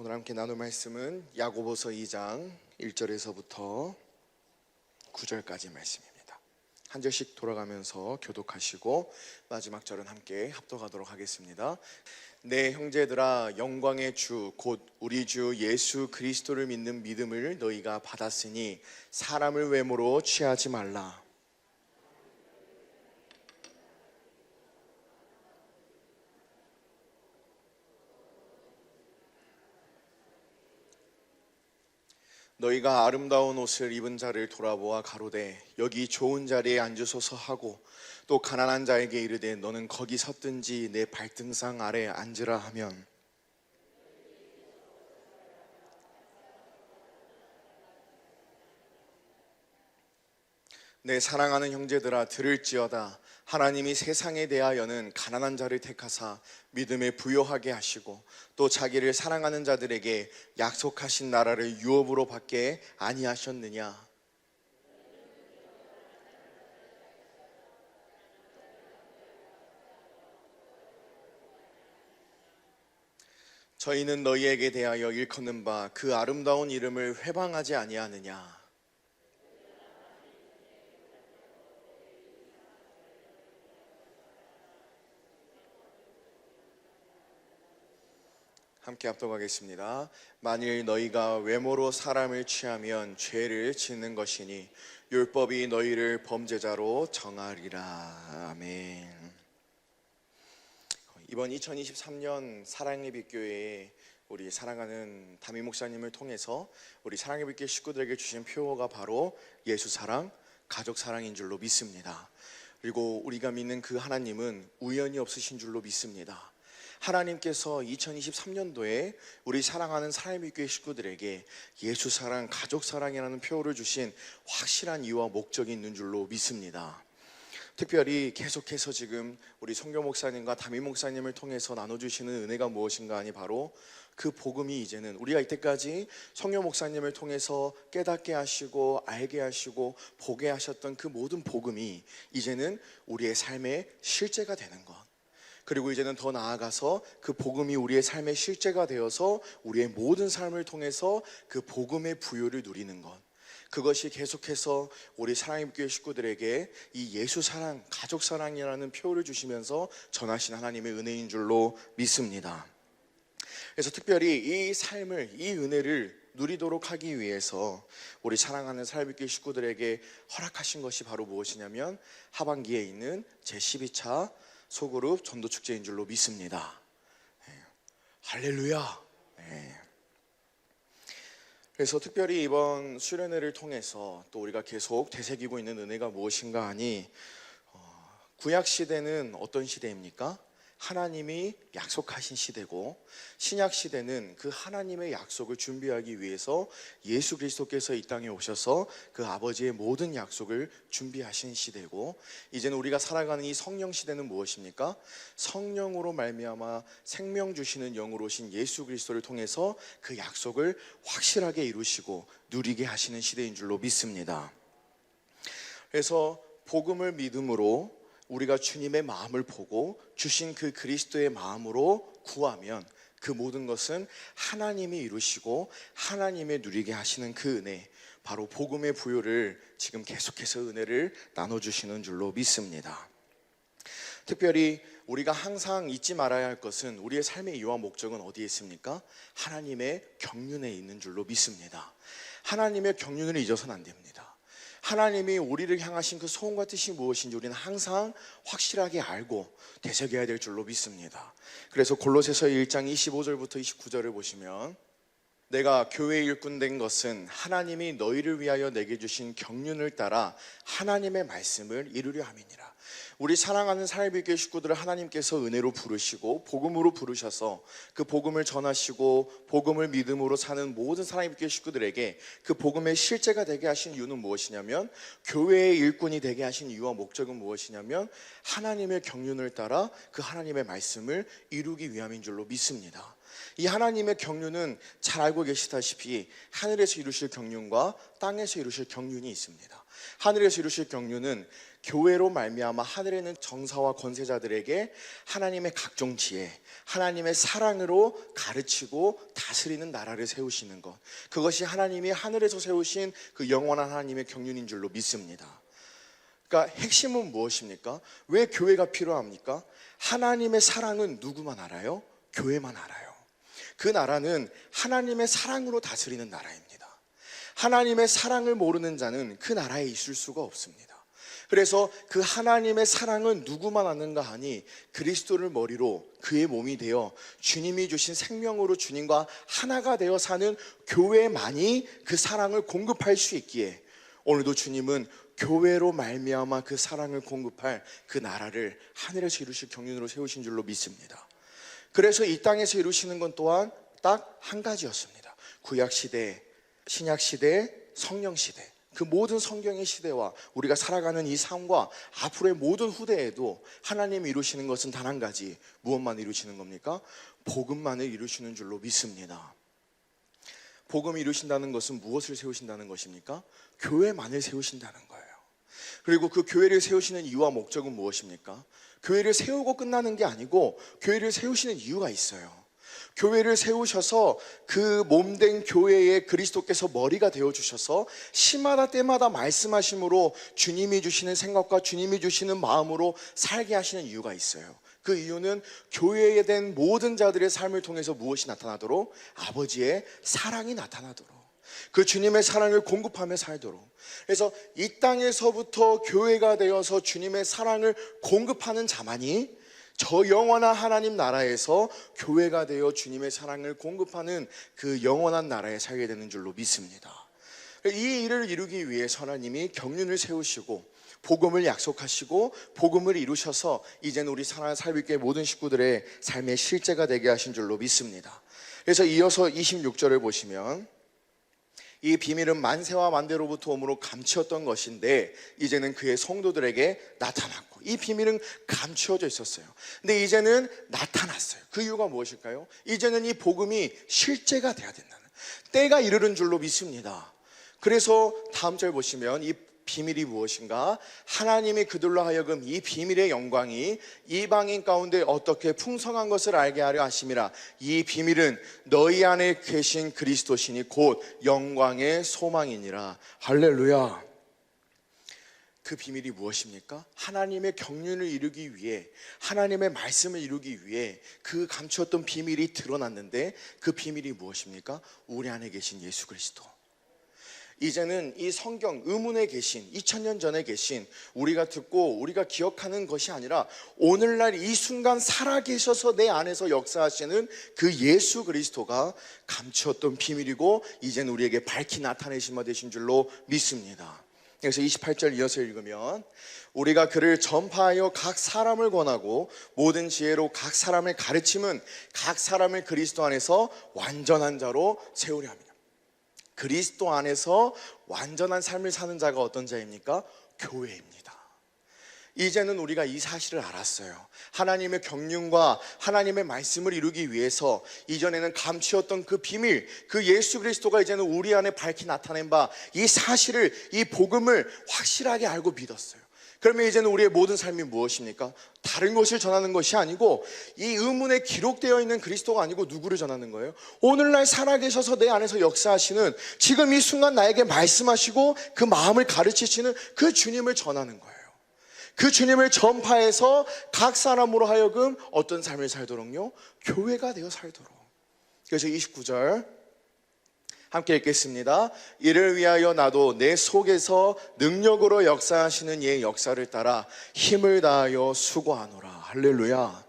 오늘 함께 나눌 말씀은 야고보서 2장 1절에서부터 9절까지 말씀입니다. 한 절씩 돌아가면서 교독하시고 마지막 절은 함께 합독하도록 하겠습니다. 내 형제들아, 영광의 주 곧 우리 주 예수 그리스도를 믿는 믿음을 너희가 받았으니 사람을 외모로 취하지 말라. 너희가 아름다운 옷을 입은 자를 돌아보아 가로되 여기 좋은 자리에 앉으소서 하고 또 가난한 자에게 이르되 너는 거기 섰든지 내 발등상 아래 앉으라 하면 내 사랑하는 형제들아, 들을지어다. 하나님이 세상에 대하여는 가난한 자를 택하사 믿음에 부요하게 하시고 또 자기를 사랑하는 자들에게 약속하신 나라를 유업으로 받게 아니하셨느냐. 저희는 너희에게 대하여 일컫는 바 그 아름다운 이름을 회방하지 아니하느냐. 함께 합독하겠습니다. 만일 너희가 외모로 사람을 취하면 죄를 짓는 것이니 율법이 너희를 범죄자로 정하리라. 아멘. 이번 2023년 사랑의 빛교회에 우리 사랑하는 담임 목사님을 통해서 우리 사랑의 빛교회 식구들에게 주신 표어가 바로 예수 사랑, 가족 사랑인 줄로 믿습니다. 그리고 우리가 믿는 그 하나님은 우연이 없으신 줄로 믿습니다. 하나님께서 2023년도에 우리 사랑하는 사랑의 빛교회 식구들에게 예수 사랑, 가족 사랑이라는 표어를 주신 확실한 이유와 목적이 있는 줄로 믿습니다. 특별히 계속해서 지금 우리 성교 목사님과 담임 목사님을 통해서 나눠주시는 은혜가 무엇인가 하니 바로 그 복음이 이제는 우리가 이때까지 성교 목사님을 통해서 깨닫게 하시고 알게 하시고 보게 하셨던 그 모든 복음이 이제는 우리의 삶의 실제가 되는 것, 그리고 이제는 더 나아가서 그 복음이 우리의 삶의 실제가 되어서 우리의 모든 삶을 통해서 그 복음의 부요를 누리는 것, 그것이 계속해서 우리 사랑의 교회 식구들에게 이 예수 사랑, 가족 사랑이라는 표어를 주시면서 전하신 하나님의 은혜인 줄로 믿습니다. 그래서 특별히 이 삶을, 이 은혜를 누리도록 하기 위해서 우리 사랑하는 사랑의 교회 식구들에게 허락하신 것이 바로 무엇이냐면 하반기에 있는 제12차 소그룹 전도축제인 줄로 믿습니다. 할렐루야. 그래서 특별히 이번 수련회를 통해서 또 우리가 계속 되새기고 있는 은혜가 무엇인가 하니 구약 시대는 어떤 시대입니까? 하나님이 약속하신 시대고, 신약 시대는 그 하나님의 약속을 준비하기 위해서 예수 그리스도께서 이 땅에 오셔서 그 아버지의 모든 약속을 준비하신 시대고, 이제는 우리가 살아가는 이 성령 시대는 무엇입니까? 성령으로 말미암아 생명 주시는 영으로 오신 예수 그리스도를 통해서 그 약속을 확실하게 이루시고 누리게 하시는 시대인 줄로 믿습니다. 그래서 복음을 믿음으로 우리가 주님의 마음을 보고 주신 그 그리스도의 마음으로 구하면 그 모든 것은 하나님이 이루시고 하나님의 누리게 하시는 그 은혜, 바로 복음의 부요를 지금 계속해서 은혜를 나눠주시는 줄로 믿습니다. 특별히 우리가 항상 잊지 말아야 할 것은 우리의 삶의 이유와 목적은 어디에 있습니까? 하나님의 경륜에 있는 줄로 믿습니다. 하나님의 경륜을 잊어서는 안 됩니다. 하나님이 우리를 향하신 그 소원과 뜻이 무엇인지 우리는 항상 확실하게 알고 되새겨야 될 줄로 믿습니다. 그래서 골로새서 1장 25절부터 29절을 보시면 내가 교회의 일꾼 된 것은 하나님이 너희를 위하여 내게 주신 경륜을 따라 하나님의 말씀을 이루려 함이니라. 우리 사랑하는 사랑의 교회 식구들을 하나님께서 은혜로 부르시고 복음으로 부르셔서 그 복음을 전하시고 복음을 믿음으로 사는 모든 사랑의 교회 식구들에게 그 복음의 실제가 되게 하신 이유는 무엇이냐면, 교회의 일꾼이 되게 하신 이유와 목적은 무엇이냐면 하나님의 경륜을 따라 그 하나님의 말씀을 이루기 위함인 줄로 믿습니다. 이 하나님의 경륜은 잘 알고 계시다시피 하늘에서 이루실 경륜과 땅에서 이루실 경륜이 있습니다. 하늘에서 이루실 경륜은 교회로 말미암아 하늘에는 정사와 권세자들에게 하나님의 각종 지혜, 하나님의 사랑으로 가르치고 다스리는 나라를 세우시는 것, 그것이 하나님이 하늘에서 세우신 그 영원한 하나님의 경륜인 줄로 믿습니다. 그러니까 핵심은 무엇입니까? 왜 교회가 필요합니까? 하나님의 사랑은 누구만 알아요? 교회만 알아요. 그 나라는 하나님의 사랑으로 다스리는 나라입니다. 하나님의 사랑을 모르는 자는 그 나라에 있을 수가 없습니다. 그래서 그 하나님의 사랑은 누구만 아는가 하니 그리스도를 머리로 그의 몸이 되어 주님이 주신 생명으로 주님과 하나가 되어 사는 교회만이 그 사랑을 공급할 수 있기에 오늘도 주님은 교회로 말미암아 그 사랑을 공급할 그 나라를 하늘에서 이루실 경륜으로 세우신 줄로 믿습니다. 그래서 이 땅에서 이루시는 건 또한 딱 한 가지였습니다. 구약시대, 신약시대, 성령시대, 그 모든 성경의 시대와 우리가 살아가는 이 삶과 앞으로의 모든 후대에도 하나님이 이루시는 것은 단 한 가지. 무엇만 이루시는 겁니까? 복음만을 이루시는 줄로 믿습니다. 복음을 이루신다는 것은 무엇을 세우신다는 것입니까? 교회만을 세우신다는 거예요. 그리고 그 교회를 세우시는 이유와 목적은 무엇입니까? 교회를 세우고 끝나는 게 아니고 교회를 세우시는 이유가 있어요. 교회를 세우셔서 그 몸된 교회에 그리스도께서 머리가 되어주셔서 시마다 때마다 말씀하심으로 주님이 주시는 생각과 주님이 주시는 마음으로 살게 하시는 이유가 있어요. 그 이유는 교회에 된 모든 자들의 삶을 통해서 무엇이 나타나도록? 아버지의 사랑이 나타나도록, 그 주님의 사랑을 공급하며 살도록. 그래서 이 땅에서부터 교회가 되어서 주님의 사랑을 공급하는 자만이 저 영원한 하나님 나라에서 교회가 되어 주님의 사랑을 공급하는 그 영원한 나라에 살게 되는 줄로 믿습니다. 이 일을 이루기 위해서 하나님이 경륜을 세우시고 복음을 약속하시고 복음을 이루셔서 이제는 우리 사랑하는 살비교회 모든 식구들의 삶의 실제가 되게 하신 줄로 믿습니다. 그래서 이어서 26절을 보시면 이 비밀은 만세와 만대로부터 오므로 감추었던 것인데 이제는 그의 성도들에게 나타났고, 이 비밀은 감추어져 있었어요. 근데 이제는 나타났어요. 그 이유가 무엇일까요? 이제는 이 복음이 실제가 돼야 된다는 때가 이르는 줄로 믿습니다. 그래서 다음 절 보시면 이 비밀이 무엇인가? 하나님이 그들로 하여금 이 비밀의 영광이 이방인 가운데 어떻게 풍성한 것을 알게 하려 하심이라. 이 비밀은 너희 안에 계신 그리스도시니 곧 영광의 소망이니라. 할렐루야. 그 비밀이 무엇입니까? 하나님의 경륜을 이루기 위해, 하나님의 말씀을 이루기 위해 그 감추었던 비밀이 드러났는데 그 비밀이 무엇입니까? 우리 안에 계신 예수 그리스도. 이제는 이 성경 의문에 계신 2000년 전에 계신 우리가 듣고 우리가 기억하는 것이 아니라 오늘날 이 순간 살아계셔서 내 안에서 역사하시는 그 예수 그리스도가 감추었던 비밀이고 이제는 우리에게 밝히 나타내신 바 되신 줄로 믿습니다. 그래서 28절 이어서 읽으면 우리가 그를 전파하여 각 사람을 권하고 모든 지혜로 각 사람을 가르침은 각 사람을 그리스도 안에서 완전한 자로 세우려 합니다. 그리스도 안에서 완전한 삶을 사는 자가 어떤 자입니까? 교회입니다. 이제는 우리가 이 사실을 알았어요. 하나님의 경륜과 하나님의 말씀을 이루기 위해서 이전에는 감추었던 그 비밀, 그 예수 그리스도가 이제는 우리 안에 밝히 나타낸 바, 이 사실을, 이 복음을 확실하게 알고 믿었어요. 그러면 이제는 우리의 모든 삶이 무엇입니까? 다른 것을 전하는 것이 아니고 이 의문에 기록되어 있는 그리스도가 아니고 누구를 전하는 거예요? 오늘날 살아계셔서 내 안에서 역사하시는, 지금 이 순간 나에게 말씀하시고 그 마음을 가르치시는 그 주님을 전하는 거예요. 그 주님을 전파해서 각 사람으로 하여금 어떤 삶을 살도록요? 교회가 되어 살도록. 그래서 29절 함께 읽겠습니다. 이를 위하여 나도 내 속에서 능력으로 역사하시는 이의 역사를 따라 힘을 다하여 수고하노라. 할렐루야.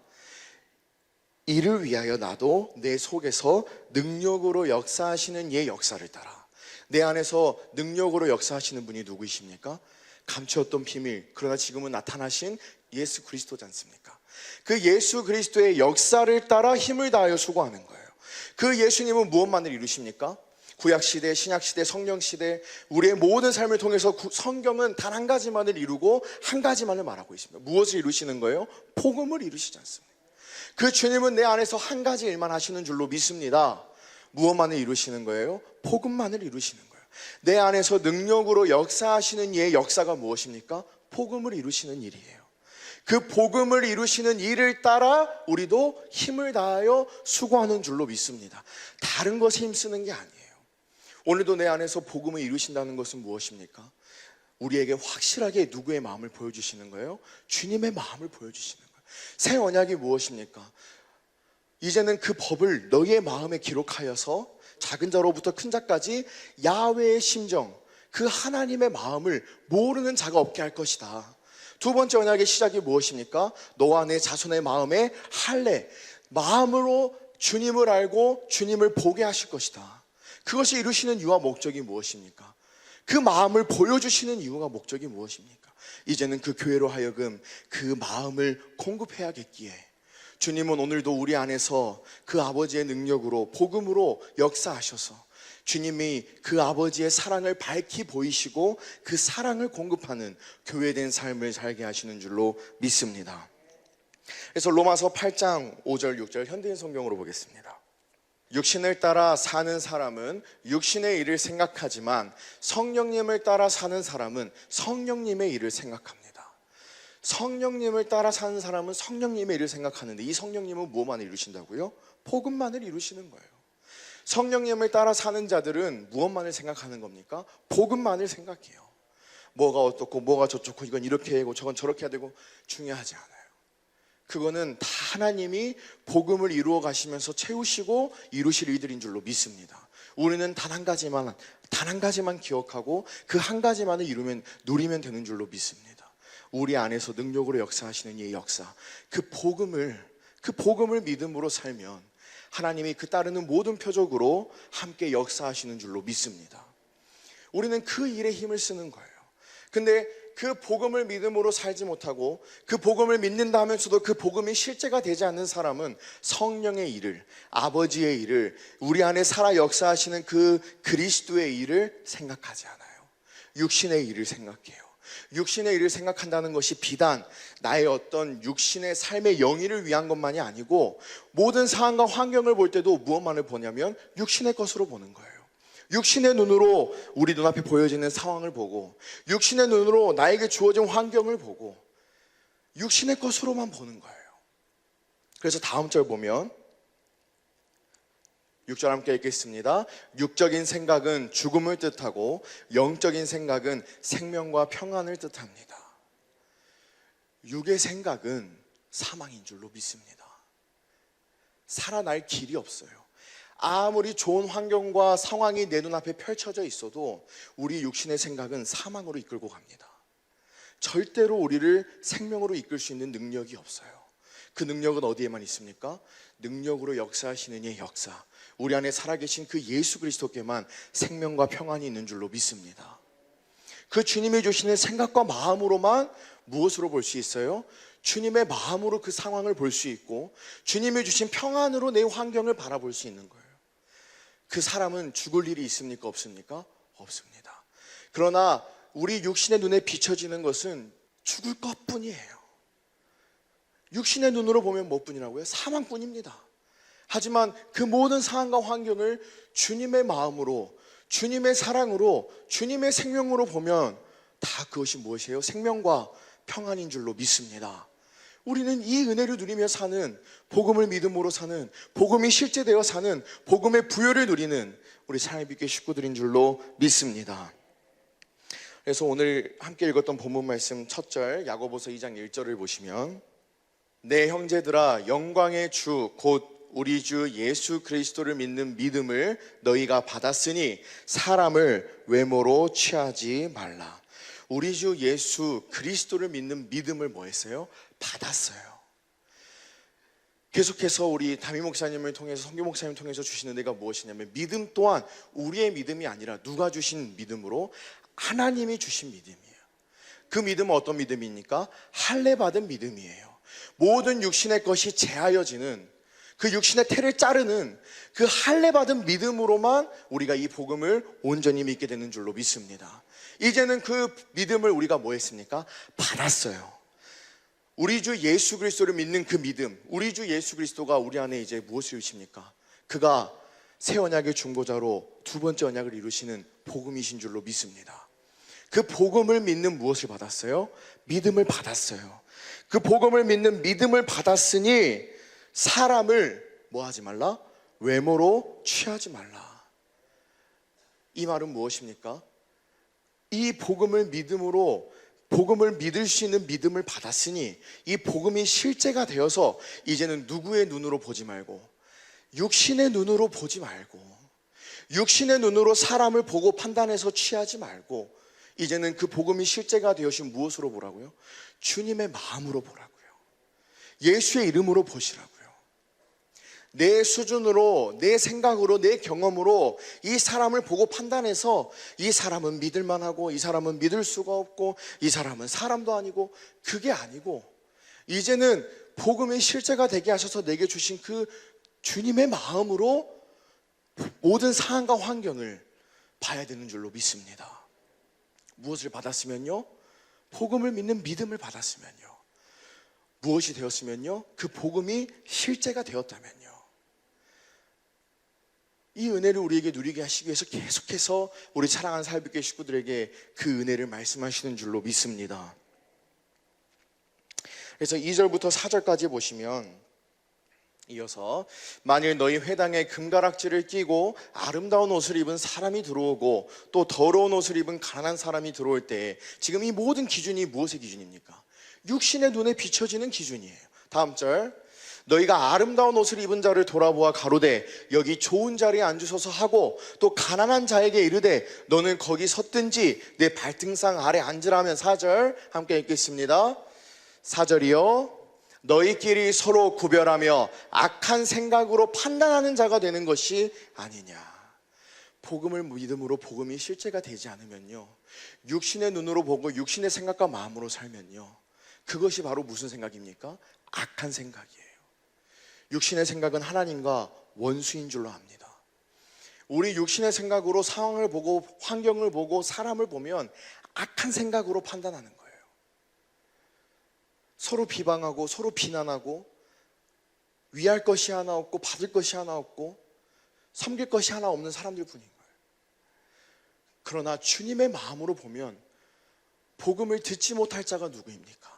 이를 위하여 나도 내 속에서 능력으로 역사하시는 이의 역사를 따라. 내 안에서 능력으로 역사하시는 분이 누구이십니까? 감추었던 비밀, 그러나 지금은 나타나신 예수 그리스도지 않습니까? 그 예수 그리스도의 역사를 따라 힘을 다하여 수고하는 거예요. 그 예수님은 무엇만을 이루십니까? 구약시대, 신약시대, 성령시대, 우리의 모든 삶을 통해서 성경은 단 한 가지만을 이루고 한 가지만을 말하고 있습니다. 무엇을 이루시는 거예요? 복음을 이루시지 않습니다. 그 주님은 내 안에서 한 가지 일만 하시는 줄로 믿습니다. 무엇만을 이루시는 거예요? 복음만을 이루시는 거예요. 내 안에서 능력으로 역사하시는 이의 역사가 무엇입니까? 복음을 이루시는 일이에요. 그 복음을 이루시는 일을 따라 우리도 힘을 다하여 수고하는 줄로 믿습니다. 다른 것에 힘쓰는 게 아니에요. 오늘도 내 안에서 복음을 이루신다는 것은 무엇입니까? 우리에게 확실하게 누구의 마음을 보여주시는 거예요? 주님의 마음을 보여주시는 거예요. 새 언약이 무엇입니까? 이제는 그 법을 너희의 마음에 기록하여서 작은 자로부터 큰 자까지 야훼의 심정, 그 하나님의 마음을 모르는 자가 없게 할 것이다. 두 번째 언약의 시작이 무엇입니까? 너와 내 자손의 마음에 할례, 마음으로 주님을 알고 주님을 보게 하실 것이다. 그것이 이루시는 이유와 목적이 무엇입니까? 그 마음을 보여주시는 이유가 목적이 무엇입니까? 이제는 그 교회로 하여금 그 마음을 공급해야겠기에 주님은 오늘도 우리 안에서 그 아버지의 능력으로 복음으로 역사하셔서 주님이 그 아버지의 사랑을 밝히 보이시고 그 사랑을 공급하는 교회된 삶을 살게 하시는 줄로 믿습니다. 그래서 로마서 8장 5절 6절 현대인 성경으로 보겠습니다. 육신을 따라 사는 사람은 육신의 일을 생각하지만 성령님을 따라 사는 사람은 성령님의 일을 생각합니다. 성령님을 따라 사는 사람은 성령님의 일을 생각하는데 이 성령님은 무엇만을 이루신다고요? 복음만을 이루시는 거예요. 성령님을 따라 사는 자들은 무엇만을 생각하는 겁니까? 복음만을 생각해요. 뭐가 어떻고 뭐가 저렇고 이건 이렇게 하고 저건 저렇게 해야 되고 중요하지 않아요. 그거는 다 하나님이 복음을 이루어 가시면서 채우시고 이루실 일들인 줄로 믿습니다. 우리는 단 한 가지만 기억하고 그 한 가지만을 누리면 되는 줄로 믿습니다. 우리 안에서 능력으로 역사하시는 이 역사, 그 복음을 믿음으로 살면 하나님이 그 따르는 모든 표적으로 함께 역사하시는 줄로 믿습니다. 우리는 그 일에 힘을 쓰는 거예요. 근데 그 복음을 믿음으로 살지 못하고 그 복음을 믿는다 하면서도 그 복음이 실제가 되지 않는 사람은 성령의 일을, 아버지의 일을, 우리 안에 살아 역사하시는 그 그리스도의 일을 생각하지 않아요. 육신의 일을 생각해요. 육신의 일을 생각한다는 것이 비단 나의 어떤 육신의 삶의 영위를 위한 것만이 아니고 모든 상황과 환경을 볼 때도 무엇만을 보냐면 육신의 것으로 보는 거예요. 육신의 눈으로 우리 눈앞에 보여지는 상황을 보고 육신의 눈으로 나에게 주어진 환경을 보고 육신의 것으로만 보는 거예요. 그래서 다음 절 보면 6절 함께 읽겠습니다. 육적인 생각은 죽음을 뜻하고 영적인 생각은 생명과 평안을 뜻합니다. 육의 생각은 사망인 줄로 믿습니다. 살아날 길이 없어요. 아무리 좋은 환경과 상황이 내 눈앞에 펼쳐져 있어도 우리 육신의 생각은 사망으로 이끌고 갑니다. 절대로 우리를 생명으로 이끌 수 있는 능력이 없어요. 그 능력은 어디에만 있습니까? 능력으로 역사하시는 이의 역사, 우리 안에 살아계신 그 예수 그리스도께만 생명과 평안이 있는 줄로 믿습니다. 그 주님이 주시는 생각과 마음으로만 무엇으로 볼 수 있어요? 주님의 마음으로 그 상황을 볼 수 있고 주님이 주신 평안으로 내 환경을 바라볼 수 있는 거예요. 그 사람은 죽을 일이 있습니까? 없습니까? 없습니다. 그러나 우리 육신의 눈에 비춰지는 것은 죽을 것뿐이에요. 육신의 눈으로 보면 뭐뿐이라고요? 사망뿐입니다. 하지만 그 모든 상황과 환경을 주님의 마음으로, 주님의 사랑으로, 주님의 생명으로 보면 다 그것이 무엇이에요? 생명과 평안인 줄로 믿습니다. 우리는 이 은혜를 누리며 사는, 복음을 믿음으로 사는, 복음이 실제되어 사는, 복음의 부여를 누리는 우리 사랑의 식구들인 줄로 믿습니다. 그래서 오늘 함께 읽었던 본문 말씀 첫 절 야고보서 2장 1절을 보시면 내 형제들아 영광의 주 곧 우리 주 예수 그리스도를 믿는 믿음을 너희가 받았으니 사람을 외모로 취하지 말라. 우리 주 예수 그리스도를 믿는 믿음을 뭐 했어요? 받았어요. 계속해서 우리 담임 목사님을 통해서, 성교 목사님을 통해서 주시는 데가 무엇이냐면 믿음 또한 우리의 믿음이 아니라 누가 주신 믿음으로? 하나님이 주신 믿음이에요. 그 믿음은 어떤 믿음입니까? 할례 받은 믿음이에요. 모든 육신의 것이 제하여지는, 그 육신의 태를 자르는 그 할례 받은 믿음으로만 우리가 이 복음을 온전히 믿게 되는 줄로 믿습니다. 이제는 그 믿음을 우리가 뭐 했습니까? 받았어요. 우리 주 예수 그리스도를 믿는 그 믿음, 우리 주 예수 그리스도가 우리 안에 이제 무엇을 이루십니까? 그가 새 언약의 중보자로 두 번째 언약을 이루시는 복음이신 줄로 믿습니다. 그 복음을 믿는 무엇을 받았어요? 믿음을 받았어요. 그 복음을 믿는 믿음을 받았으니 사람을 뭐 하지 말라? 외모로 취하지 말라. 이 말은 무엇입니까? 이 복음을 믿음으로, 복음을 믿을 수 있는 믿음을 받았으니 이 복음이 실제가 되어서 이제는 누구의 눈으로 보지 말고, 육신의 눈으로 보지 말고, 육신의 눈으로 사람을 보고 판단해서 취하지 말고, 이제는 그 복음이 실제가 되어신 무엇으로 보라고요? 주님의 마음으로 보라고요. 예수의 이름으로 보시라고요. 내 수준으로, 내 생각으로, 내 경험으로 이 사람을 보고 판단해서 이 사람은 믿을 만하고 이 사람은 믿을 수가 없고 이 사람은 사람도 아니고, 그게 아니고 이제는 복음이 실제가 되게 하셔서 내게 주신 그 주님의 마음으로 모든 상황과 환경을 봐야 되는 줄로 믿습니다. 무엇을 받았으면요? 복음을 믿는 믿음을 받았으면요. 무엇이 되었으면요? 그 복음이 실제가 되었다면요. 이 은혜를 우리에게 누리게 하시기 위해서 계속해서 우리 사랑하는 살빛교회 식구들에게 그 은혜를 말씀하시는 줄로 믿습니다. 그래서 2절부터 4절까지 보시면 이어서 만일 너희 회당에 금가락지를 끼고 아름다운 옷을 입은 사람이 들어오고 또 더러운 옷을 입은 가난한 사람이 들어올 때, 지금 이 모든 기준이 무엇의 기준입니까? 육신의 눈에 비춰지는 기준이에요. 다음 절, 너희가 아름다운 옷을 입은 자를 돌아보아 가로되 여기 좋은 자리에 앉으소서 하고 또 가난한 자에게 이르되 너는 거기 섰든지 내 발등상 아래 앉으라면. 4절 함께 읽겠습니다. 4절이요, 너희끼리 서로 구별하며 악한 생각으로 판단하는 자가 되는 것이 아니냐. 복음을 믿음으로 복음이 실제가 되지 않으면요, 육신의 눈으로 보고 육신의 생각과 마음으로 살면요, 그것이 바로 무슨 생각입니까? 악한 생각이에요. 육신의 생각은 하나님과 원수인 줄로 압니다. 우리 육신의 생각으로 상황을 보고 환경을 보고 사람을 보면 악한 생각으로 판단하는 거예요. 서로 비방하고 서로 비난하고 위할 것이 하나 없고 받을 것이 하나 없고 섬길 것이 하나 없는 사람들 뿐인 거예요. 그러나 주님의 마음으로 보면 복음을 듣지 못할 자가 누구입니까?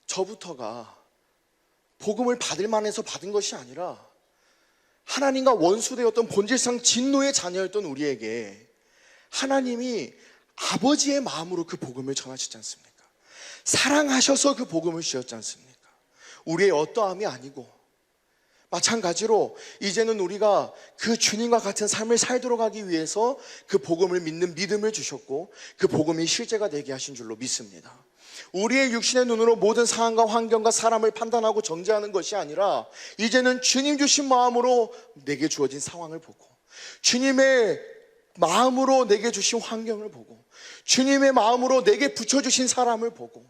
저부터가 복음을 받을 만해서 받은 것이 아니라 하나님과 원수되었던 본질상 진노의 자녀였던 우리에게 하나님이 아버지의 마음으로 그 복음을 전하시지 않습니까? 사랑하셔서 그 복음을 주셨지 않습니까? 우리의 어떠함이 아니고, 마찬가지로 이제는 우리가 그 주님과 같은 삶을 살도록 하기 위해서 그 복음을 믿는 믿음을 주셨고 그 복음이 실제가 되게 하신 줄로 믿습니다. 우리의 육신의 눈으로 모든 상황과 환경과 사람을 판단하고 정죄하는 것이 아니라 이제는 주님 주신 마음으로 내게 주어진 상황을 보고, 주님의 마음으로 내게 주신 환경을 보고, 주님의 마음으로 내게 붙여주신 사람을 보고,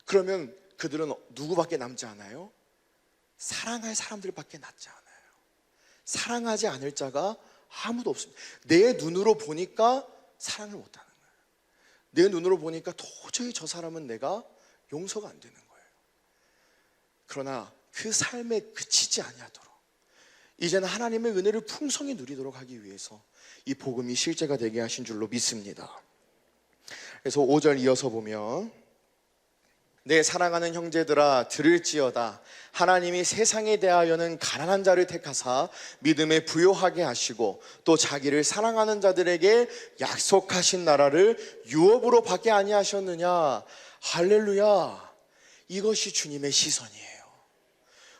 그러면 그들은 누구밖에 남지 않아요? 사랑할 사람들밖에 남지 않아요. 사랑하지 않을 자가 아무도 없습니다. 내 눈으로 보니까 사랑을 못하는 거예요. 내 눈으로 보니까 도저히 저 사람은 내가 용서가 안 되는 거예요. 그러나 그 삶에 그치지 아니하도록 이제는 하나님의 은혜를 풍성히 누리도록 하기 위해서 이 복음이 실제가 되게 하신 줄로 믿습니다. 그래서 5절 이어서 보면 내 사랑하는 형제들아 들을지어다. 하나님이 세상에 대하여는 가난한 자를 택하사 믿음에 부요하게 하시고 또 자기를 사랑하는 자들에게 약속하신 나라를 유업으로 받게 아니하셨느냐. 할렐루야. 이것이 주님의 시선이에요.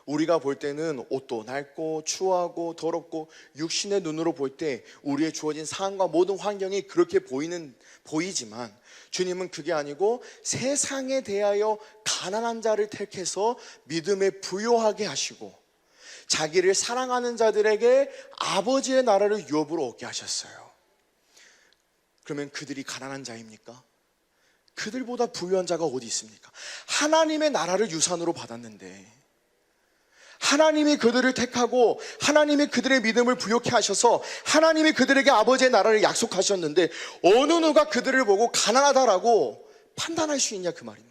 우리가 볼 때는 옷도 낡고 추하고 더럽고 육신의 눈으로 볼 때 우리의 주어진 상황과 모든 환경이 그렇게 보이지만 주님은 그게 아니고 세상에 대하여 가난한 자를 택해서 믿음에 부요하게 하시고 자기를 사랑하는 자들에게 아버지의 나라를 유업으로 얻게 하셨어요. 그러면 그들이 가난한 자입니까? 그들보다 부유한 자가 어디 있습니까? 하나님의 나라를 유산으로 받았는데 하나님이 그들을 택하고 하나님이 그들의 믿음을 부요케 하셔서 하나님이 그들에게 아버지의 나라를 약속하셨는데 어느 누가 그들을 보고 가난하다라고 판단할 수 있냐 그 말입니다.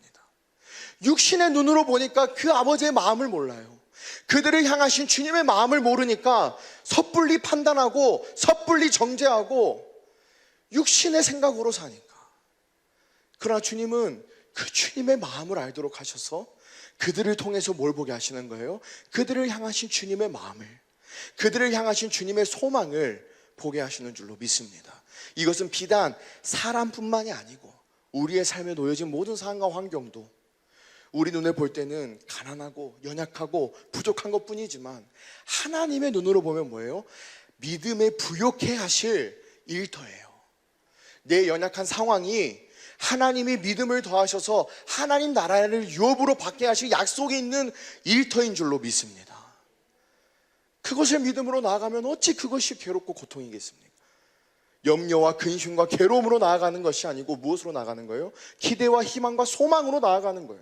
육신의 눈으로 보니까 그 아버지의 마음을 몰라요. 그들을 향하신 주님의 마음을 모르니까 섣불리 판단하고 섣불리 정죄하고 육신의 생각으로 사니까. 그러나 주님은 그 주님의 마음을 알도록 하셔서 그들을 통해서 뭘 보게 하시는 거예요? 그들을 향하신 주님의 마음을, 그들을 향하신 주님의 소망을 보게 하시는 줄로 믿습니다. 이것은 비단 사람뿐만이 아니고 우리의 삶에 놓여진 모든 상황과 환경도 우리 눈에 볼 때는 가난하고 연약하고 부족한 것뿐이지만 하나님의 눈으로 보면 뭐예요? 믿음에 부욕해 하실 일터예요. 내 연약한 상황이 하나님이 믿음을 더하셔서 하나님 나라를 유업으로 받게 하실 약속이 있는 일터인 줄로 믿습니다. 그것을 믿음으로 나아가면 어찌 그것이 괴롭고 고통이겠습니까? 염려와 근심과 괴로움으로 나아가는 것이 아니고 무엇으로 나아가는 거예요? 기대와 희망과 소망으로 나아가는 거예요.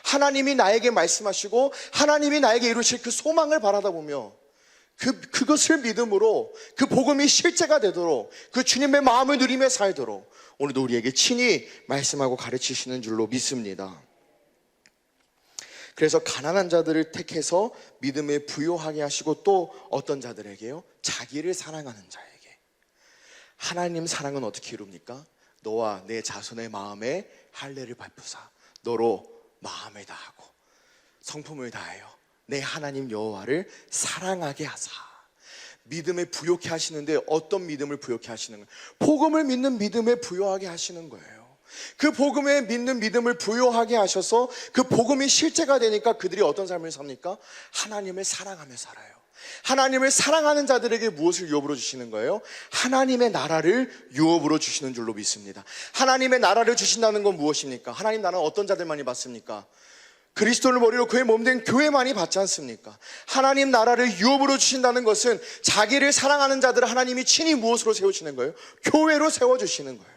하나님이 나에게 말씀하시고 하나님이 나에게 이루실 그 소망을 바라다보며 그것을 믿음으로 그 복음이 실제가 되도록 그 주님의 마음을 누리며 살도록 오늘도 우리에게 친히 말씀하고 가르치시는 줄로 믿습니다. 그래서 가난한 자들을 택해서 믿음에 부요하게 하시고 또 어떤 자들에게요? 자기를 사랑하는 자에게. 하나님 사랑은 어떻게 이룹니까? 너와 내 자손의 마음에 할례를 베푸사 너로 마음을 다하고 성품을 다하여 내 하나님 여호와를 사랑하게 하사. 믿음에 부요케 하시는데 어떤 믿음을 부요케 하시는 거예요? 복음을 믿는 믿음에 부요하게 하시는 거예요. 그 복음에 믿는 믿음을 부요하게 하셔서 그 복음이 실제가 되니까 그들이 어떤 삶을 삽니까? 하나님을 사랑하며 살아요. 하나님을 사랑하는 자들에게 무엇을 유업으로 주시는 거예요? 하나님의 나라를 유업으로 주시는 줄로 믿습니다. 하나님의 나라를 주신다는 건 무엇입니까? 하나님 나라는 어떤 자들만이 받습니까? 그리스도를 머리로 그의 몸된 교회만이 받지 않습니까? 하나님 나라를 유업으로 주신다는 것은 자기를 사랑하는 자들을 하나님이 친히 무엇으로 세우시는 거예요? 교회로 세워주시는 거예요.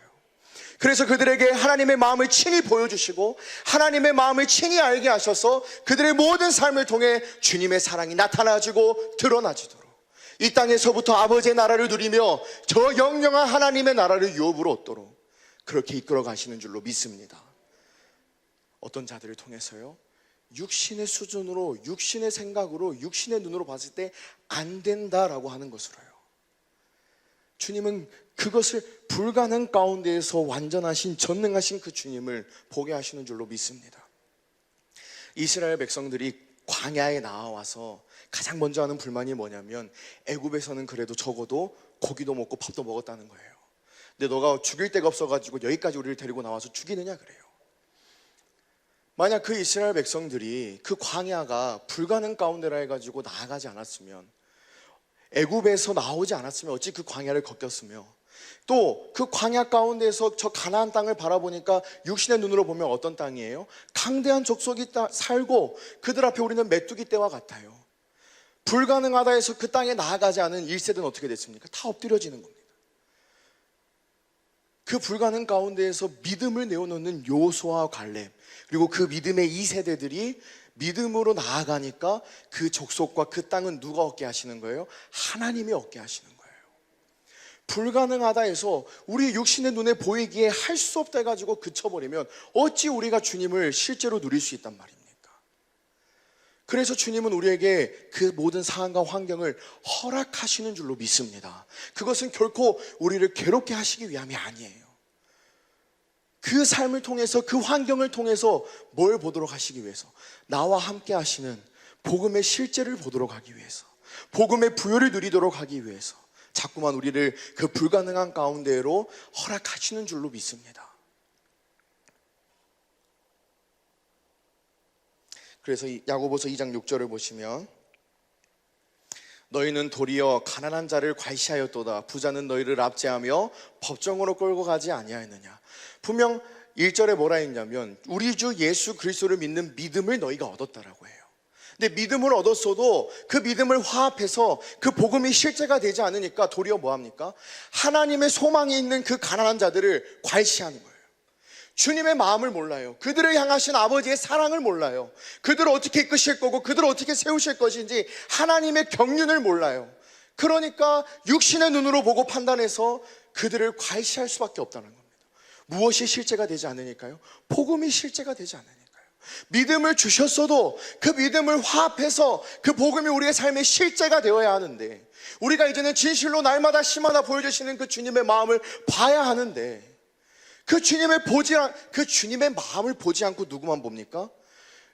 그래서 그들에게 하나님의 마음을 친히 보여주시고 하나님의 마음을 친히 알게 하셔서 그들의 모든 삶을 통해 주님의 사랑이 나타나지고 드러나지도록 이 땅에서부터 아버지의 나라를 누리며 저 영영한 하나님의 나라를 유업으로 얻도록 그렇게 이끌어 가시는 줄로 믿습니다. 어떤 자들을 통해서요? 육신의 수준으로, 육신의 생각으로, 육신의 눈으로 봤을 때 안 된다라고 하는 것으로요. 주님은 그것을 불가능 가운데에서 완전하신 전능하신 그 주님을 보게 하시는 줄로 믿습니다. 이스라엘 백성들이 광야에 나와서 가장 먼저 하는 불만이 뭐냐면 애굽에서는 그래도 적어도 고기도 먹고 밥도 먹었다는 거예요. 근데 너가 죽일 데가 없어가지고 여기까지 우리를 데리고 나와서 죽이느냐 그래요. 만약 그 이스라엘 백성들이 그 광야가 불가능 가운데라 해가지고 나아가지 않았으면, 애굽에서 나오지 않았으면 어찌 그 광야를 걷겠으며, 또 그 광야 가운데서 저 가나안 땅을 바라보니까 육신의 눈으로 보면 어떤 땅이에요? 강대한 족속이 살고 그들 앞에 우리는 메뚜기 떼와 같아요. 불가능하다 해서 그 땅에 나아가지 않은 1세대는 어떻게 됐습니까? 다 엎드려지는 겁니다. 그 불가능 가운데에서 믿음을 내어놓는 요수아와 갈렙, 그리고 그 믿음의 2세대들이 믿음으로 나아가니까 그 족속과 그 땅은 누가 얻게 하시는 거예요? 하나님이 얻게 하시는 거예요. 불가능하다 해서 우리 육신의 눈에 보이기에 할 수 없다 해가지고 그쳐버리면 어찌 우리가 주님을 실제로 누릴 수 있단 말입니까? 그래서 주님은 우리에게 그 모든 상황과 환경을 허락하시는 줄로 믿습니다. 그것은 결코 우리를 괴롭게 하시기 위함이 아니에요. 그 삶을 통해서, 그 환경을 통해서 뭘 보도록 하시기 위해서? 나와 함께 하시는 복음의 실제를 보도록 하기 위해서, 복음의 부요를 누리도록 하기 위해서 자꾸만 우리를 그 불가능한 가운데로 허락하시는 줄로 믿습니다. 그래서 야고보서 2장 6절을 보시면, 너희는 도리어 가난한 자를 괄시하였도다. 부자는 너희를 압제하며 법정으로 끌고 가지 아니하였느냐. 분명 1절에 뭐라 했냐면 우리 주 예수 그리스도를 믿는 믿음을 너희가 얻었다라고 해요. 근데 믿음을 얻었어도 그 믿음을 화합해서 그 복음이 실제가 되지 않으니까 도리어 뭐합니까? 하나님의 소망이 있는 그 가난한 자들을 괄시하는 거예요. 주님의 마음을 몰라요. 그들을 향하신 아버지의 사랑을 몰라요. 그들을 어떻게 이끄실 거고 그들을 어떻게 세우실 것인지 하나님의 경륜을 몰라요. 그러니까 육신의 눈으로 보고 판단해서 그들을 괄시할 수밖에 없다는 겁니다. 무엇이 실제가 되지 않으니까요? 복음이 실제가 되지 않으니까요. 믿음을 주셨어도 그 믿음을 화합해서 그 복음이 우리의 삶의 실제가 되어야 하는데, 우리가 이제는 진실로 날마다 심하다 보여주시는 그 주님의 마음을 봐야 하는데, 그 주님의 마음을 보지 않고 누구만 봅니까?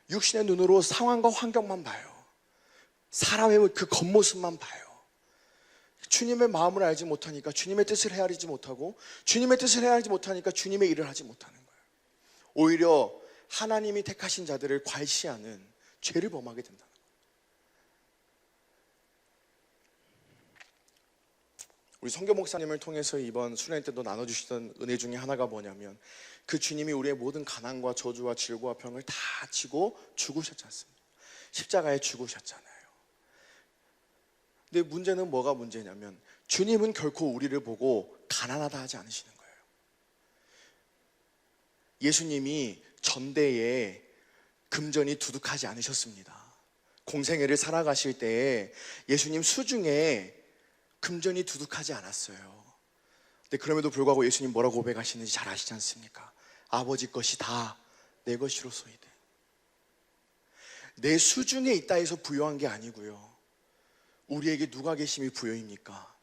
육신의 눈으로 상황과 환경만 봐요. 사람의 그 겉모습만 봐요. 주님의 마음을 알지 못하니까 주님의 뜻을 헤아리지 못하고, 주님의 뜻을 헤아리지 못하니까 주님의 일을 하지 못하는 거예요. 오히려 하나님이 택하신 자들을 괄시하는 죄를 범하게 된다는 거예요. 우리 성교 목사님을 통해서 이번 수련회 때도 나눠주시던 은혜 중에 하나가 뭐냐면, 그 주님이 우리의 모든 가난과 저주와 질고와 병을 다 지고 죽으셨지 않습니까? 십자가에 죽으셨잖아요. 근데 문제는 뭐가 문제냐면, 주님은 결코 우리를 보고 가난하다 하지 않으시는 거예요. 예수님이 전대에 금전이 두둑하지 않으셨습니다. 공생애를 살아가실 때에 예수님 수중에 금전이 두둑하지 않았어요. 근데 그럼에도 불구하고 예수님 뭐라고 고백하시는지 잘 아시지 않습니까? 아버지 것이 다 내 것이로소이되. 내 수중에 있다 해서 부요한 게 아니고요, 우리에게 누가 계심이 부요입니까?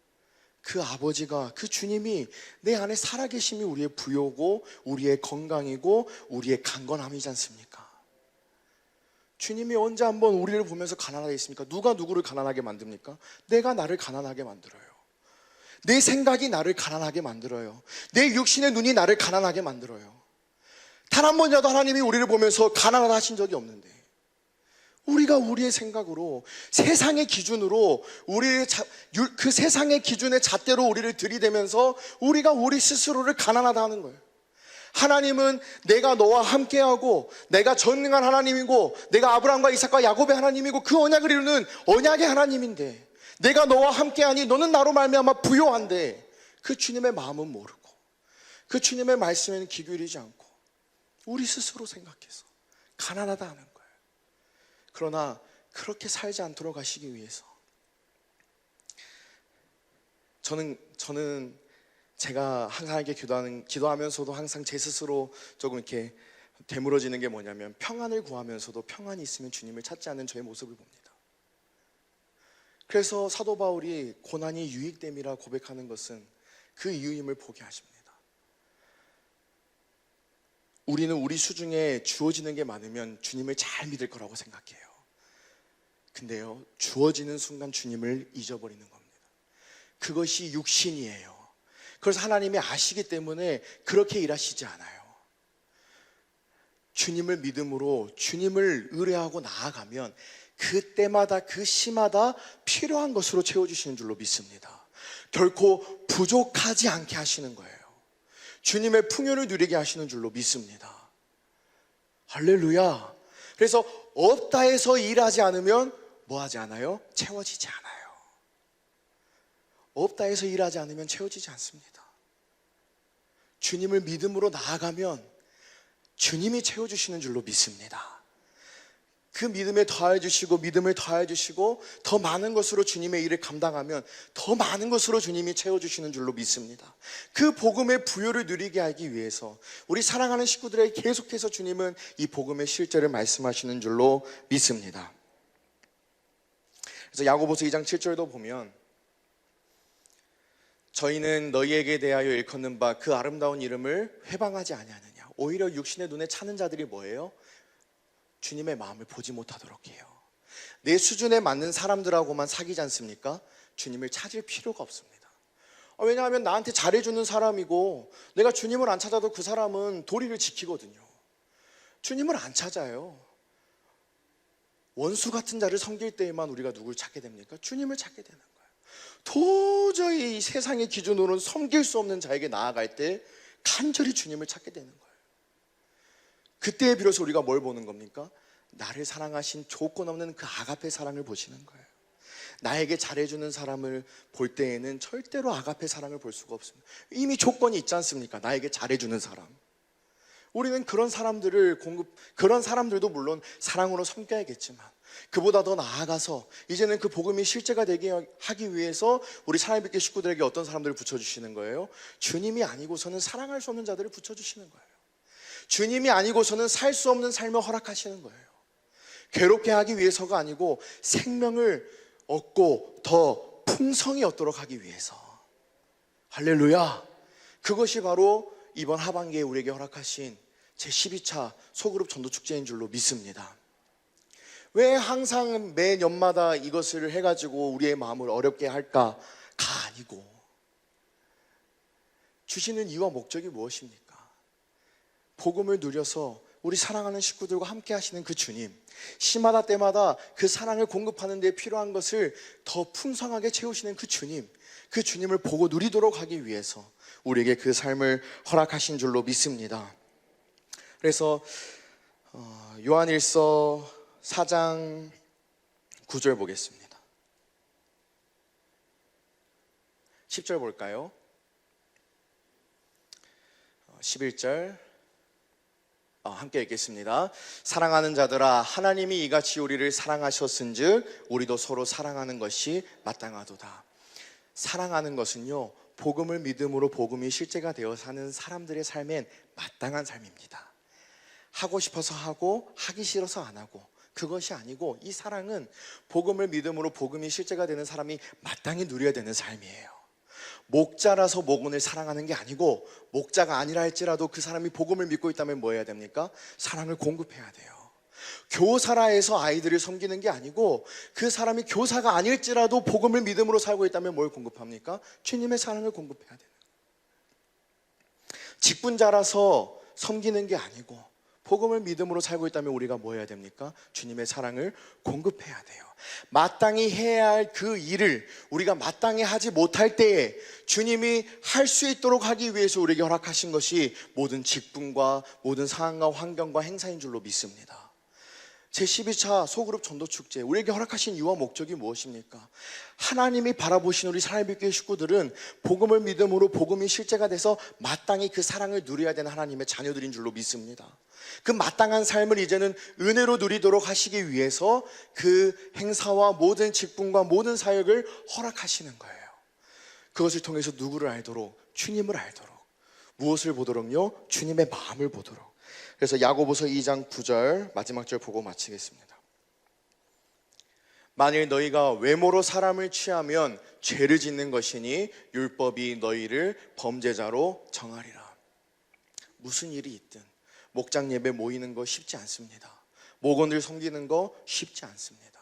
그 아버지가, 그 주님이 내 안에 살아계심이 우리의 부요고, 우리의 건강이고, 우리의 강건함이지 않습니까? 주님이 언제 한번 우리를 보면서 가난하게 있습니까? 누가 누구를 가난하게 만듭니까? 내가 나를 가난하게 만들어요. 내 생각이 나를 가난하게 만들어요. 내 육신의 눈이 나를 가난하게 만들어요. 단 한 번이라도 하나님이 우리를 보면서 가난하다 하신 적이 없는데, 우리가 우리의 생각으로, 세상의 기준으로, 그 세상의 기준의 잣대로 우리를 들이대면서 우리가 우리 스스로를 가난하다 하는 거예요. 하나님은 내가 너와 함께하고, 내가 전능한 하나님이고, 내가 아브라함과 이삭과 야곱의 하나님이고, 그 언약을 이루는 언약의 하나님인데, 내가 너와 함께하니 너는 나로 말미암아 부요한데, 그 주님의 마음은 모르고, 그 주님의 말씀에는 귀 기울이지 않고 우리 스스로 생각해서 가난하다 하는 거예요. 그러나 그렇게 살지 않도록 하시기 위해서 저는 제가 항상 이렇게 기도하면서도 항상 제 스스로 조금 이렇게 되물어지는 게 뭐냐면, 평안을 구하면서도 평안이 있으면 주님을 찾지 않는 저의 모습을 봅니다. 그래서 사도 바울이 고난이 유익됨이라 고백하는 것은 그 이유임을 보게 하십니다. 우리는 우리 수중에 주어지는 게 많으면 주님을 잘 믿을 거라고 생각해요. 근데요, 주어지는 순간 주님을 잊어버리는 겁니다. 그것이 육신이에요. 그래서 하나님이 아시기 때문에 그렇게 일하시지 않아요. 주님을 믿음으로 주님을 의뢰하고 나아가면 그때마다 그 시마다 필요한 것으로 채워주시는 줄로 믿습니다. 결코 부족하지 않게 하시는 거예요. 주님의 풍요를 누리게 하시는 줄로 믿습니다. 할렐루야. 그래서 없다 해서 일하지 않으면 뭐 하지 않아요? 채워지지 않아요. 없다 해서 일하지 않으면 채워지지 않습니다. 주님을 믿음으로 나아가면 주님이 채워주시는 줄로 믿습니다. 그 믿음에 더해 주시고, 믿음을 더해 주시고, 더 많은 것으로 주님의 일을 감당하면 더 많은 것으로 주님이 채워주시는 줄로 믿습니다. 그 복음의 부요를 누리게 하기 위해서 우리 사랑하는 식구들에게 계속해서 주님은 이 복음의 실제를 말씀하시는 줄로 믿습니다. 그래서 야고보서 2장 7절도 보면, 저희는 너희에게 대하여 일컫는 바 그 아름다운 이름을 회방하지 아니하느냐. 오히려 육신의 눈에 차는 자들이 뭐예요? 주님의 마음을 보지 못하도록 해요. 내 수준에 맞는 사람들하고만 사귀지 않습니까? 주님을 찾을 필요가 없습니다. 왜냐하면 나한테 잘해주는 사람이고, 내가 주님을 안 찾아도 그 사람은 도리를 지키거든요. 주님을 안 찾아요. 원수 같은 자를 섬길 때에만 우리가 누굴 찾게 됩니까? 주님을 찾게 되는 거예요. 도저히 이 세상의 기준으로는 섬길 수 없는 자에게 나아갈 때 간절히 주님을 찾게 되는 거예요. 그때에 비로소 우리가 뭘 보는 겁니까? 나를 사랑하신 조건 없는 그 아가페 사랑을 보시는 거예요. 나에게 잘해주는 사람을 볼 때에는 절대로 아가페 사랑을 볼 수가 없습니다. 이미 조건이 있지 않습니까? 나에게 잘해주는 사람. 우리는 그런 사람들도 물론 사랑으로 섬겨야겠지만 그보다 더 나아가서 이제는 그 복음이 실제가 되게 하기 위해서 우리 사랑의 식구들에게 어떤 사람들을 붙여주시는 거예요? 주님이 아니고서는 사랑할 수 없는 자들을 붙여주시는 거예요. 주님이 아니고서는 살 수 없는 삶을 허락하시는 거예요. 괴롭게 하기 위해서가 아니고 생명을 얻고 더 풍성히 얻도록 하기 위해서. 할렐루야. 그것이 바로 이번 하반기에 우리에게 허락하신 제12차 소그룹 전도축제인 줄로 믿습니다. 왜 항상 매년마다 이것을 해가지고 우리의 마음을 어렵게 할까가 아니고, 주시는 이유와 목적이 무엇입니까? 복음을 누려서 우리 사랑하는 식구들과 함께 하시는 그 주님, 시마다 때마다 그 사랑을 공급하는 데 필요한 것을 더 풍성하게 채우시는 그 주님, 그 주님을 보고 누리도록 하기 위해서 우리에게 그 삶을 허락하신 줄로 믿습니다. 그래서 요한일서 4장 9절 보겠습니다. 10절 볼까요? 11절 함께 읽겠습니다. 사랑하는 자들아, 하나님이 이같이 우리를 사랑하셨은즉 우리도 서로 사랑하는 것이 마땅하도다. 사랑하는 것은요, 복음을 믿음으로 복음이 실제가 되어 사는 사람들의 삶엔 마땅한 삶입니다. 하고 싶어서 하고 하기 싫어서 안 하고, 그것이 아니고 이 사랑은 복음을 믿음으로 복음이 실제가 되는 사람이 마땅히 누려야 되는 삶이에요. 목자라서 목원을 사랑하는 게 아니고, 목자가 아니라 할지라도 그 사람이 복음을 믿고 있다면 뭐 해야 됩니까? 사랑을 공급해야 돼요. 교사라 해서 아이들을 섬기는 게 아니고, 그 사람이 교사가 아닐지라도 복음을 믿음으로 살고 있다면 뭘 공급합니까? 주님의 사랑을 공급해야 돼요. 직분자라서 섬기는 게 아니고, 복음을 믿음으로 살고 있다면 우리가 뭐 해야 됩니까? 주님의 사랑을 공급해야 돼요. 마땅히 해야 할 그 일을 우리가 마땅히 하지 못할 때에 주님이 할 수 있도록 하기 위해서 우리에게 허락하신 것이 모든 직분과 모든 상황과 환경과 행사인 줄로 믿습니다. 제12차 소그룹 전도축제, 우리에게 허락하신 이유와 목적이 무엇입니까? 하나님이 바라보신 우리 사랑의 교회 식구들은 복음을 믿음으로 복음이 실제가 돼서 마땅히 그 사랑을 누려야 되는 하나님의 자녀들인 줄로 믿습니다. 그 마땅한 삶을 이제는 은혜로 누리도록 하시기 위해서 그 행사와 모든 직분과 모든 사역을 허락하시는 거예요. 그것을 통해서 누구를 알도록? 주님을 알도록. 무엇을 보도록요? 주님의 마음을 보도록. 그래서 야고보서 2장 9절 마지막 절 보고 마치겠습니다. 만일 너희가 외모로 사람을 취하면 죄를 짓는 것이니 율법이 너희를 범죄자로 정하리라. 무슨 일이 있든 목장 예배 모이는 거 쉽지 않습니다. 목원들 섬기는 거 쉽지 않습니다.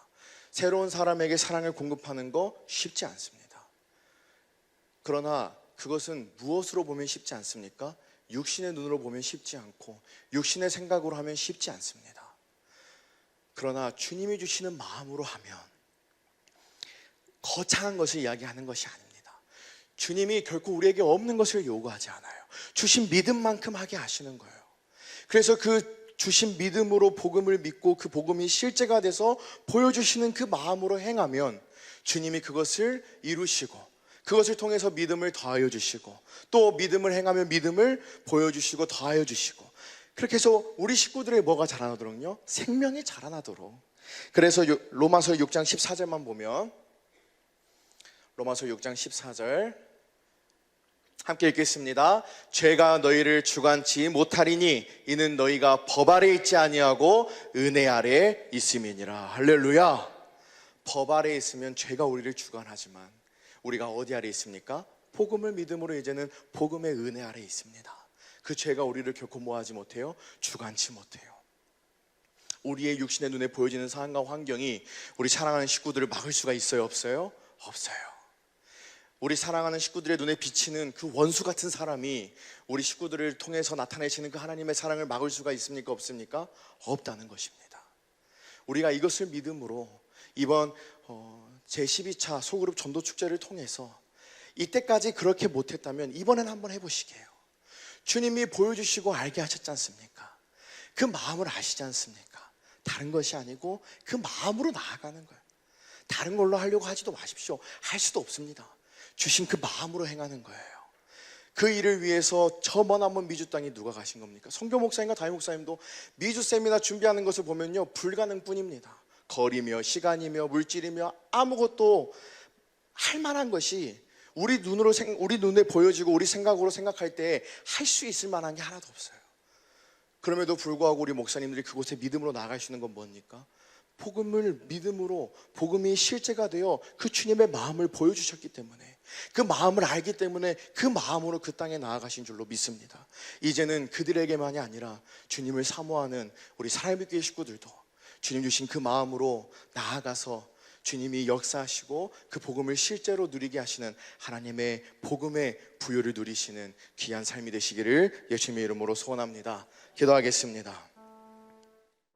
새로운 사람에게 사랑을 공급하는 거 쉽지 않습니다. 그러나 그것은 무엇으로 보면 쉽지 않습니까? 육신의 눈으로 보면 쉽지 않고 육신의 생각으로 하면 쉽지 않습니다. 그러나 주님이 주시는 마음으로 하면 거창한 것을 이야기하는 것이 아닙니다. 주님이 결코 우리에게 없는 것을 요구하지 않아요. 주신 믿음만큼 하게 하시는 거예요. 그래서 그 주신 믿음으로 복음을 믿고 그 복음이 실제가 돼서 보여주시는 그 마음으로 행하면 주님이 그것을 이루시고, 그것을 통해서 믿음을 더하여 주시고, 또 믿음을 행하면 믿음을 보여주시고 더하여 주시고, 그렇게 해서 우리 식구들의 뭐가 자라나도록요? 생명이 자라나도록. 그래서 로마서 6장 14절만 보면, 로마서 6장 14절 함께 읽겠습니다. 죄가 너희를 주관치 못하리니 이는 너희가 법 아래 있지 아니하고 은혜 아래 있음이니라. 할렐루야. 법 아래 있으면 죄가 우리를 주관하지만 우리가 어디 아래 있습니까? 복음을 믿음으로 이제는 복음의 은혜 아래 있습니다. 그 죄가 우리를 결코 뭐하지 못해요? 주관치 못해요. 우리의 육신의 눈에 보여지는 상황과 환경이 우리 사랑하는 식구들을 막을 수가 있어요? 없어요? 없어요. 우리 사랑하는 식구들의 눈에 비치는 그 원수 같은 사람이 우리 식구들을 통해서 나타내시는 그 하나님의 사랑을 막을 수가 있습니까? 없습니까? 없다는 것입니다. 우리가 이것을 믿음으로 이번 제12차 소그룹 전도축제를 통해서 이때까지 그렇게 못했다면 이번엔 한번 해보시게요. 주님이 보여주시고 알게 하셨지 않습니까? 그 마음을 아시지 않습니까? 다른 것이 아니고 그 마음으로 나아가는 거예요. 다른 걸로 하려고 하지도 마십시오. 할 수도 없습니다. 주신 그 마음으로 행하는 거예요. 그 일을 위해서 저 머나먼 미주 땅에 누가 가신 겁니까? 성교 목사님과 담임 목사님도 미주 세미나 준비하는 것을 보면요, 불가능뿐입니다. 거리며 시간이며 물질이며 아무것도 할 만한 것이 우리 눈에 보여지고 우리 생각으로 생각할 때 할 수 있을 만한 게 하나도 없어요. 그럼에도 불구하고 우리 목사님들이 그곳에 믿음으로 나가시는 건 뭡니까? 복음을 믿음으로, 복음이 실제가 되어 그 주님의 마음을 보여주셨기 때문에, 그 마음을 알기 때문에 그 마음으로 그 땅에 나아가신 줄로 믿습니다. 이제는 그들에게만이 아니라 주님을 사모하는 우리 사랑의 교회 식구들도 주님 주신 그 마음으로 나아가서 주님이 역사하시고 그 복음을 실제로 누리게 하시는 하나님의 복음의 부요를 누리시는 귀한 삶이 되시기를 예수님의 이름으로 소원합니다. 기도하겠습니다.